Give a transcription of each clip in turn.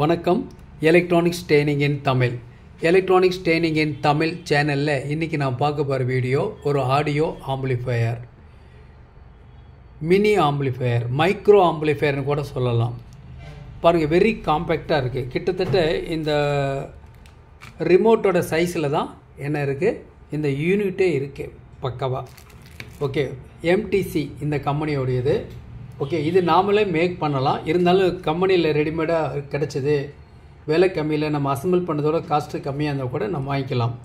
வணக்கம். Electronics training in Tamil. Electronics training in Tamil சேனலில் இன்றைக்கி நான் பார்க்க போகிற வீடியோ ஒரு audio amplifier, mini amplifier, micro ஆம்பிளிஃபையர்னு கூட சொல்லலாம். பாருங்கள், வெரி காம்பேக்டாக இருக்குது. கிட்டத்தட்ட இந்த ரிமோட்டோட சைஸில் தான் என்ன இருக்குது, இந்த யூனிட்டே இருக்குது பக்கவா. ஓகே, எம்டிசி இந்த கம்பெனியோடையது. ஓகே, இது நாமளே மேக் பண்ணலாம். இருந்தாலும் கம்பெனியில் ரெடிமேடாக கிடச்சிது, விலை கம்மியில் நம்ம அசம்பிள் பண்ணதோட காஸ்ட்டு கம்மியாக இருந்தால் கூட நம்ம வாங்கிக்கலாம்.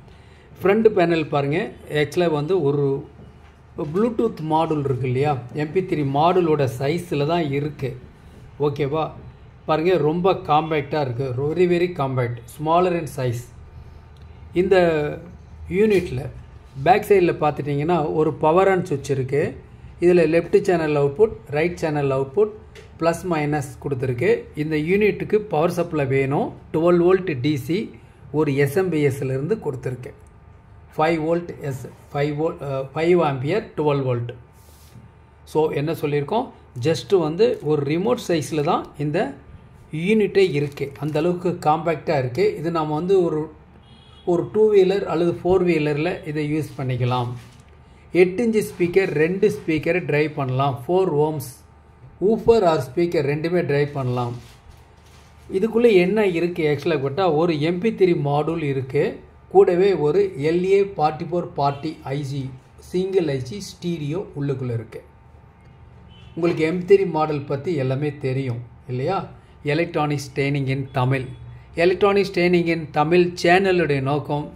ஃப்ரண்ட் பேனல் பாருங்கள், ஆக்சுவலாக ஒரு ப்ளூடூத் மாடுல் இருக்குது இல்லையா, MP3 மாடுலோட சைஸில் தான் இருக்குது. ஓகேவா, பாருங்கள் ரொம்ப காம்பேக்டாக இருக்குது, வெரி வெரி காம்பேக்ட், ஸ்மாலர் இன் சைஸ். இந்த யூனிட்டில் பேக் சைடில் பார்த்துட்டிங்கன்னா ஒரு பவர் ஆன் சுவிட்ச் இருக்குது. இதில் left channel output, right channel output, plus minus கொடுத்துருக்கு. இந்த யூனிட்டுக்கு பவர் சப்ளை வேணும். 12 வோல்ட் டிசி ஒரு SMBSலேருந்து கொடுத்துருக்கு. 5 வோல்ட் 5 ஆம்பியர் 12 வோல்ட். ஸோ என்ன சொல்லியிருக்கோம், ஜஸ்ட்டு ஒரு ரிமோட் சைஸில் தான் இந்த யூனிட்டே இருக்குது. அந்தளவுக்கு காம்பேக்டாக இருக்குது. இது நம்ம ஒரு 2 வீலர் அல்லது 4 வீலரில் இதை யூஸ் பண்ணிக்கலாம். 8 இன்ச் ஸ்பீக்கர், 2 ஸ்பீக்கரை ட்ரைவ் பண்ணலாம். 4 ohms ஊஃபர் ஆர் ஸ்பீக்கர் ரெண்டுமே ட்ரைவ் பண்ணலாம். இதுக்குள்ளே என்ன இருக்குது, ஆக்சுவலாக கேட்டால் ஒரு MP3 மாடுல் இருக்குது. கூடவே ஒரு LA4440 IC, single IC stereo உள்ளுக்குள்ளே இருக்குது. உங்களுக்கு M3 மாடல் பற்றி எல்லாமே தெரியும் இல்லையா. Electronics training in Tamil. Electronics training in Tamil சேனலுடைய நோக்கம்,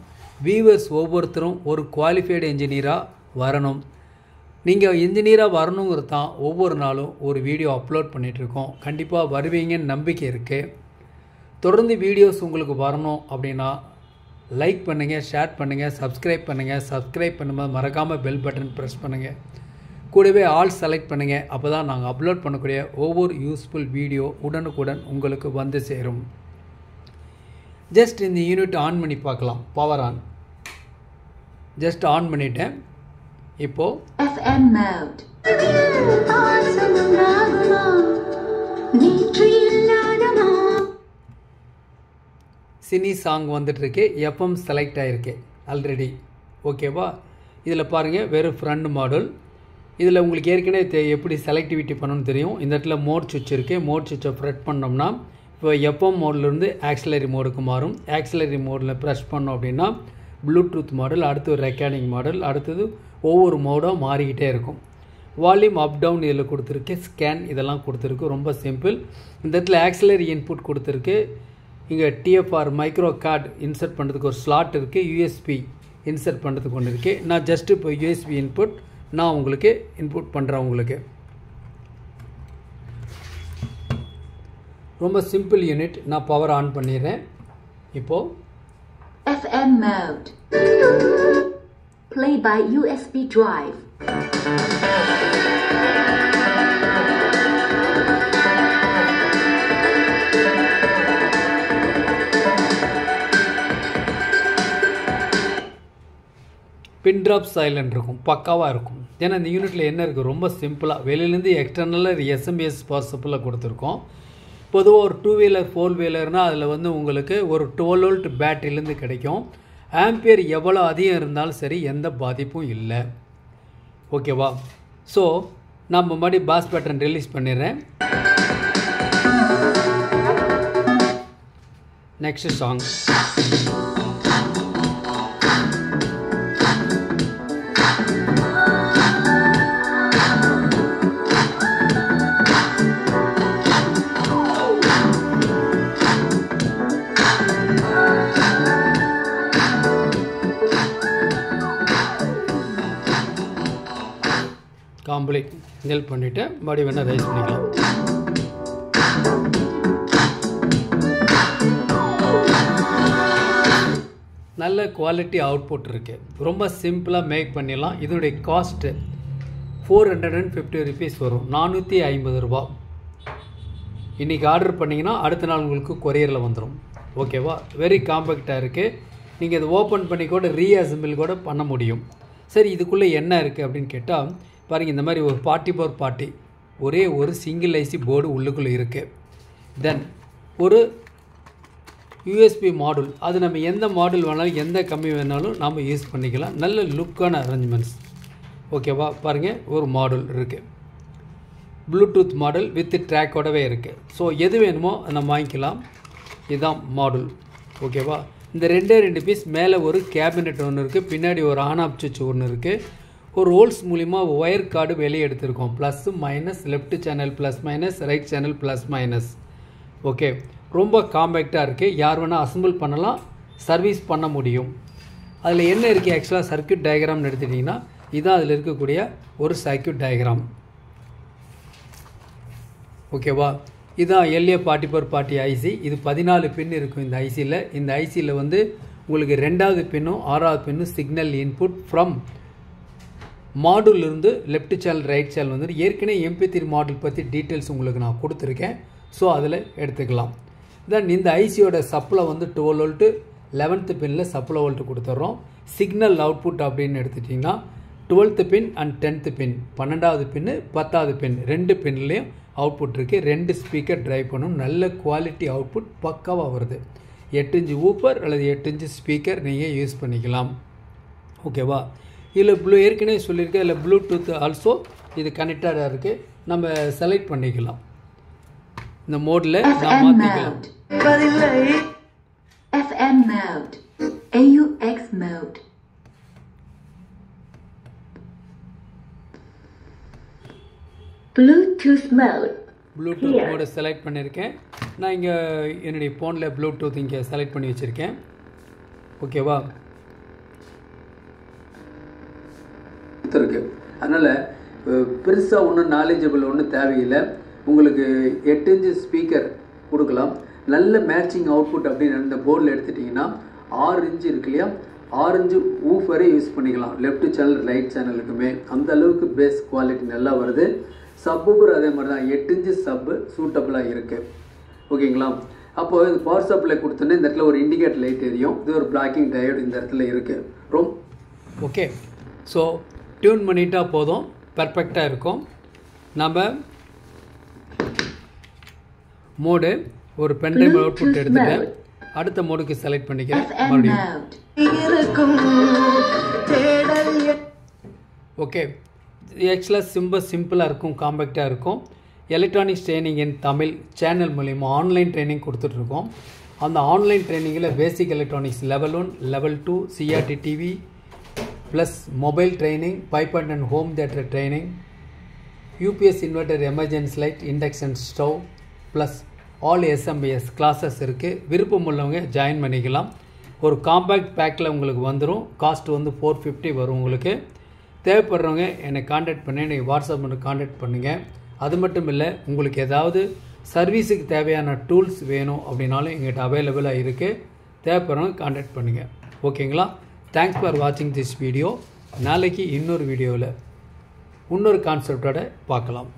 வியூவர்ஸ் ஒவ்வொருத்தரும் ஒரு குவாலிஃபைடு இன்ஜினியராக வரணும். நீங்கள் இன்ஜினியராக வரணுங்கிறது தான் ஒவ்வொரு நாளும் ஒரு வீடியோ அப்லோட் பண்ணிகிட்ருக்கோம். கண்டிப்பாக வருவீங்கன்னு நம்பிக்கை இருக்குது. தொடர்ந்து வீடியோஸ் உங்களுக்கு வரணும் அப்படின்னா லைக் பண்ணுங்கள், ஷேர் பண்ணுங்கள், சப்ஸ்கிரைப் பண்ணுங்கள். சப்ஸ்கிரைப் பண்ணும்போது மறக்காமல் பெல் பட்டன் ப்ரெஸ் பண்ணுங்கள். கூடவே ஆல் செலக்ட் பண்ணுங்கள். அப்போ தான் நாங்கள் அப்லோட் பண்ணக்கூடிய ஒவ்வொரு யூஸ்ஃபுல் வீடியோ உடனுக்குடன் உங்களுக்கு வந்து சேரும். ஜஸ்ட் இந்த யூனிட் ஆன் பண்ணி பார்க்கலாம். பவர் ஆன், ஜஸ்ட் ஆன் பண்ணிட்டேன். இப்போது FM mode. சினி சாங் வந்துட்டுருக்கு. FM செலக்ட் ஆகிருக்கு ஆல்ரெடி. ஓகேவா, இதில் பாருங்கள் வெறும் ஃப்ரண்ட் மாடல். இதில் உங்களுக்கு ஏற்கனவே எப்படி செலக்டிவிட்டி பண்ணணும்னு தெரியும். இந்த இடத்துல மோட் சுவிட்ச் இருக்குது. மோட் சுவிட்சை ப்ரெஸ் பண்ணோம்னா இப்போ FM மோட்லேருந்து ஆக்சிலரி மோடுக்கு மாறும். ஆக்சிலரி மோடில் ப்ரெஸ் பண்ணோம் அப்படின்னா ப்ளூடூத் மாடல், அடுத்து ரெக்கார்டிங் மாடல், அடுத்தது ஒவ்வொரு மோடாக மாறிக்கிட்டே இருக்கும். வால்யூம் அப் டவுன் இதில் கொடுத்துருக்கு. ஸ்கேன் இதெல்லாம் கொடுத்துருக்கு. ரொம்ப சிம்பிள். இந்த இடத்துல ஆக்சிலரி இன்புட் கொடுத்துருக்கு. இங்கே TFR மைக்ரோ கார்டு இன்சர்ட் பண்ணுறதுக்கு ஒரு ஸ்லாட் இருக்குது. USB இன்சர்ட் பண்ணுறதுக்கு ஒன்று இருக்குது. நான் ஜஸ்ட்டு இப்போ USB இன்புட் நான் உங்களுக்கு இன்புட் பண்ணுறேன். உங்களுக்கு ரொம்ப சிம்பிள் யூனிட். நான் பவர் ஆன் பண்ணிடுறேன். இப்போது FM mode. Play by USB drive. Bin drop silent இருக்கும், பக்காவாக இருக்கும். ஏன்னா இந்த யூனிட்டில் என்ன இருக்குது, ரொம்ப சிம்பிளாக வெளியிலேருந்து எக்ஸ்டர்னலாக SMBS பவர் சப்ளை கொடுத்துருக்கோம். பொதுவாக ஒரு 2 வீலர் 4 வீலர்னால் அதில் உங்களுக்கு ஒரு 12 வோல்ட் பேட்டரியிலேருந்து கிடைக்கும். ஆம்பியர் எவ்வளோ அதிகம் இருந்தாலும் சரி, எந்த பாதிப்பும் இல்லை. ஓகேவா, ஸோ நம்ம மறுபடி பாஸ் பேட்டர்ன் ரிலீஸ் பண்ணிடுறேன். Next song. காம்ப்ளீட் ஹெல்ப் பண்ணிவிட்டு மறுபடியும் வேணால் ரைஸ் பண்ணிக்கலாம். நல்ல குவாலிட்டி அவுட்புட் இருக்குது. ரொம்ப சிம்பிளாக மேக் பண்ணிடலாம். இதனுடைய காஸ்ட்டு 450 ருபீஸ் வரும், 450 ரூபா. இன்றைக்கி ஆர்டர் பண்ணிங்கன்னா அடுத்த நாள் உங்களுக்கு கொரியரில் வந்துடும். ஓகேவா, வெரி காம்பேக்டாக இருக்குது. நீங்கள் இதை ஓப்பன் பண்ணி கூட ரீஅசம்பிள் கூட பண்ண முடியும். சரி, இதுக்குள்ளே என்ன இருக்குது அப்படின்னு கேட்டால் பாருங்கள், இந்த மாதிரி ஒரு 40x40 ஒரே ஒரு சிங்கிள் ஐசி போர்டு உள்ளுக்குள்ளே இருக்குது. தென் ஒரு யூஎஸ்பி மாடுல், அது நம்ம எந்த மாடுல் வேணாலும் எந்த கம்மி வேணாலும் நம்ம யூஸ் பண்ணிக்கலாம். நல்ல லுக்கான அரேஞ்ச்மெண்ட்ஸ். ஓகேவா, பாருங்கள் ஒரு மாடுல் இருக்குது, ப்ளூடூத் மாடல் வித் ட்ராக்கோடவே இருக்குது. ஸோ எது வேணுமோ நம்ம வாங்கிக்கலாம். இதுதான் மாடுல். ஓகேவா, இந்த ரெண்டு பீஸ் மேலே ஒரு கேபினெட் ஒன்று இருக்குது, பின்னாடி ஒரு ஆன் ஆஃப் சுவிட்ச் ஒன்று இருக்குது. ஒரு ரோல்ஸ் மூலிமா ஒயர் கார்டு வெளியே எடுத்திருக்கோம். Plus minus, left channel plus minus, right channel plus minus. Okay, ரொம்ப காம்பேக்டாக இருக்குது. யார் வேணால் அசம்பிள் பண்ணலாம், சர்வீஸ் பண்ண முடியும். அதில் என்ன இருக்குது ஆக்சுவலாக சர்க்யூட் டயக்ராம்னு எடுத்துட்டிங்கன்னா இதுதான் அதில் இருக்கக்கூடிய ஒரு சர்க்யூட் டயக்ராம். ஓகேவா, இதுதான் LA4440 ஐசி. இது 14 பின் இருக்கும் இந்த ஐசியில். இந்த ஐசியில் வந்து உங்களுக்கு 2வது பின்னும் 6வது பின்னும் சிக்னல் இன்புட் ஃப்ரம் மாடுலிருந்து லெஃப்ட் சேனல் ரைட் சேனல் வந்து ஏற்கனவே MP3 மாடல் பற்றி டீட்டெயில்ஸ் உங்களுக்கு நான் கொடுத்துருக்கேன். ஸோ அதில் எடுத்துக்கலாம். தென் இந்த ஐசியோட சப்ளை வந்து 12 வோல்ட்டு 11th பின்னில் சப்ளை வோல்ட்டு கொடுத்துட்றோம். சிக்னல் அவுட்புட் அப்படின்னு எடுத்துட்டிங்கன்னா 12th பின் அண்ட் 10th பின், 12வது பின்னு 10வது பின், 2 பின்லேயும் அவுட்புட் இருக்குது. 2 ஸ்பீக்கர் ட்ரைவ் பண்ணும். நல்ல குவாலிட்டி அவுட்புட் பக்காவாக வருது. 8 இன்ச் ஊப்பர் அல்லது 8 இன்ச் ஸ்பீக்கர் நீங்கள் யூஸ் பண்ணிக்கலாம். ஓகேவா, இதில் ஏற்கனவே சொல்லியிருக்கேன், இதில் ப்ளூடூத் ஆல்சோ இது கனெக்டடாக இருக்குது. நம்ம செலக்ட் பண்ணிக்கலாம். இந்த மோடில் நான் மாற்றிக்கலாம். FM mode, AUX mode. Bluetooth mode. Bluetooth மோடை செலக்ட் பண்ணியிருக்கேன். நான் இங்கே என்னுடைய ஃபோனில் ப்ளூடூத் இங்கே செலக்ட் பண்ணி வச்சுருக்கேன். ஓகேவா, இருக்கு. அதனால் பெருசாக ஒன்றும் நாலேஜபிள் ஒன்றும் தேவையில்லை. உங்களுக்கு 8 இன்ச் ஸ்பீக்கர் கொடுக்கலாம். நல்ல மேட்சிங் அவுட்புட் அப்படின்னு இந்த போர்டில் எடுத்துட்டிங்கன்னா 6 இன்ச்சு இருக்கு இல்லையா, 6 இன்ச்சு ஊஃபரே யூஸ் பண்ணிக்கலாம். லெஃப்ட் சேனல் ரைட் சேனலுக்குமே அந்த அளவுக்கு பேஸ் குவாலிட்டி நல்லா வருது. சப்புபர் அதே மாதிரி தான் 8 இன்ச்சு சப்பு சூட்டபுளாக இருக்குது. ஓகேங்களா, அப்போது இது பவர் சப்ளை கொடுத்தோன்னே இந்த இடத்துல ஒரு இண்டிகேட்டர் லைட் எரியும். இது ஒரு பிளாக்கிங் டயோடு இந்த இடத்துல இருக்குது. ரொம்ப ஓகே. ஸோ டியூன் பண்ணிட்டா போதும், பர்ஃபெக்டாக இருக்கும். நம்ம மோடு ஒரு பென்ட்ரைவ் அவுட்புட் எடுத்துட்டு அடுத்த மோடுக்கு செலக்ட் பண்ணிக்கிறேன் மறுபடியும். ஓகே, ஆக்சுவலாக சிம்பிளாக இருக்கும், காம்பேக்டாக இருக்கும். Electronics training in Tamil channel மூலிமா ஆன்லைன் ட்ரைனிங் கொடுத்துட்ருக்கோம். அந்த ஆன்லைன் ட்ரைனிங்கில் basic electronics level 1, level 2, CRT TV plus mobile training, pipe and home theatre training, UPS inverter, emergency light, induction stove plus all SMBS classes இருக்குது. விருப்பம் உள்ளவங்க ஜாயின் பண்ணிக்கலாம். ஒரு காம்பேக்ட் பேக்கில் உங்களுக்கு வந்துடும். காஸ்ட் வந்து 450 வரும். உங்களுக்கு தேவைப்படுறவங்க என்னை காண்டாக்ட் பண்ணி எனக்கு வாட்ஸ்அப் பண்ணி காண்டாக்ட் பண்ணுங்கள். அது மட்டும் இல்லை, உங்களுக்கு ஏதாவது சர்வீஸுக்கு தேவையான டூல்ஸ் வேணும் அப்படின்னாலும் எங்கிட்ட அவைலபிளாக இருக்குது. தேவைப்படுறவங்க காண்டாக்ட் பண்ணுங்கள். ஓகேங்களா, தேங்க்ஸ் ஃபார் வாட்சிங் திஸ் வீடியோ. நாளைக்கு இன்னொரு வீடியோவில் இன்னொரு கான்செப்டோட பார்க்கலாம்.